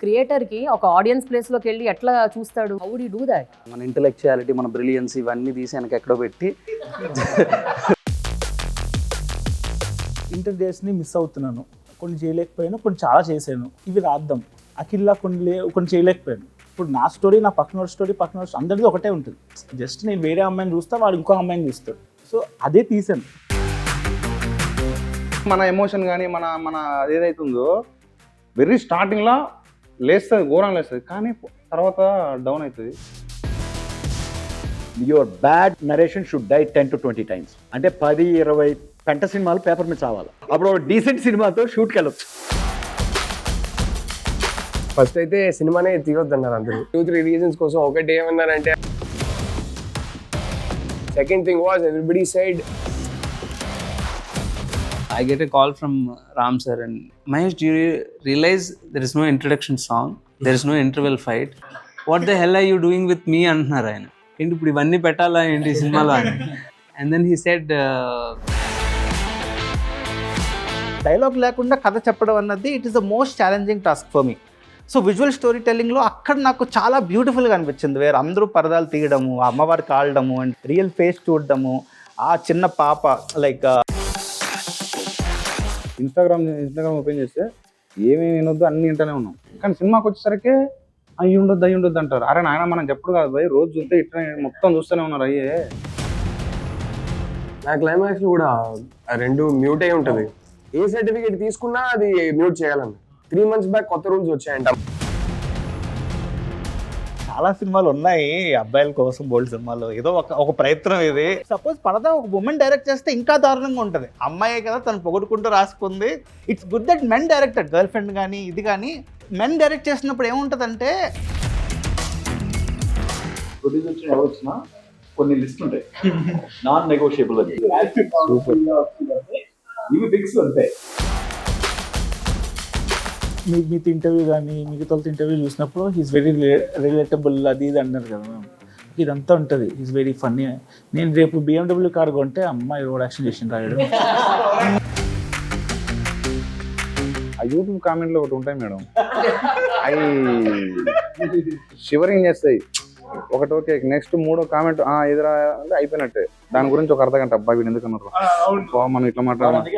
Creator కి ఒక audience place లోకి వెళ్ళి ఎట్లా చూస్తాడు? How do you do that? మన ఇంటెలెక్చువాలిటీ, మన బ్రిలియన్స్ ఇవన్నీ తీసి వెనక ఎక్కడో పెట్టి ఇంటర్డేస్ని మిస్ అవుతున్నాను. కొన్ని చేయలేకపోయాను, కొన్ని చాలా చేశాను. ఇవి రాద్దాం. అఖిల్లా కొన్ని చేయలేకపోయాను. ఇప్పుడు నా స్టోరీ, నా పక్కన స్టోరీ అందరిది ఒకటే ఉంటుంది. జస్ట్ నేను వేరే అమ్మాయిని చూస్తా, వాడు ఇంకో అమ్మాయిని చూస్తాడు. సో అదే తీసాను. మన ఎమోషన్ కానీ మన ఏదైతుందో వెరీ స్టార్టింగ్లో లేస్తుంది, ఘోరంగా లేస్తుంది, కానీ తర్వాత డౌన్ అవుతుంది. Your bad narration should die 10 to 20 times. అంటే 10-20 పెంట సినిమాలు పేపర్ మీద చావాలి. అప్పుడు డీసెంట్ సినిమాతో షూట్కి వెళ్ళొచ్చు. ఫస్ట్ అయితే సినిమానే తీయొద్దన్నారు అందరూ. 2-3 రీజన్స్ కోసం. ఒకటి ఏమన్నారంటే, second thing was everybody side. I get a call from Ram sir and Mahesh, do you realize there is no introduction song, there is no interval fight, what the hell are you doing with me అంటున్నారు ఆయన. ఏంటి ఇప్పుడు ఇవన్నీ పెట్టాలా ఏంటి సినిమాలో అని. And then he said dialogue లేకుండా కథ చెప్పడం అన్నది it is the most challenging task for me. So visual story టెల్లింగ్లో అక్కడ నాకు చాలా బ్యూటిఫుల్గా అనిపించింది. వేరే అందరూ పరదాలు తీయడము, ఆ అమ్మవారి కాలడము అండ్ రియల్ ఫేస్ చూడడము, ఆ చిన్న పాప లైక్ ఇన్స్టాగ్రామ్ ఓపెన్ చేస్తే ఏమేమి వినొద్దు అన్ని వింటూనే ఉన్నాం, కానీ సినిమాకి వచ్చేసరికి అయ్యి ఉండొద్దు అంటారు. అరే నాయన మనం చెప్పుడు కాదు భయ్, రోజు చూస్తే ఇట్లా మొత్తం చూస్తూనే ఉన్నారు. అయ్యే నా క్లైమాక్స్ కూడా ఆ రెండు మ్యూట్ అయి ఉంటుంది. ఏ సర్టిఫికేట్ తీసుకున్నా అది మ్యూట్ చేయాలన్న. 3 months బ్యాక్ కొత్త రూల్స్ వచ్చాయంట. చాలా సినిమాలు ఉన్నాయి అబ్బాయిల కోసం, బోల్డ్ సినిమాలో ఏదో ఒక ప్రయత్నం ఇది. సపోజ్ పరదా ఒక ఉమెన్ డైరెక్ట్ చేస్తే ఇంకా దారుణంగా ఉంటుంది. అమ్మాయే కదా తను పొగడుకుంటూ రాసుకుంది. It's good that men director, girlfriend కానీ ఇది కానీ మెన్ డైరెక్ట్ చేసినప్పుడు ఏముంటుందంటే, ప్రొడ్యూసర్ ఎవరు వచ్చినా కొన్ని లిస్ట్ ఉంటాయి, నాన్ నెగోషియబుల్ అని. ఇవి ఫిక్స్ అంతే. మీతో ఇంటర్వ్యూ కానీ మిగతా ఇంటర్వ్యూ చూసినప్పుడు హీస్ వెరీ రిలేటబుల్ అది ఇది అన్నారు కదా మ్యామ్. ఇదంతా ఉంటుంది. He's very funny. నేను రేపు BMW కార్ కొంటే అమ్మాయి రోడ్ యాక్షన్ చేసి రాయడం. ఆ యూట్యూబ్ కామెంట్లో ఒకటి ఉంటాయి మేడం, అవి షివరింగ్ చేస్తాయి. ఒకటి ఓకే, నెక్స్ట్ 3వ కామెంట్ ఎదురా అంటే అయిపోయినట్టే. దాని గురించి ఒక అర్ధగంట అబ్బాయి వీడు ఎందుకు అన్నారు, మనం ఇట్లా మాట్లాడాలి.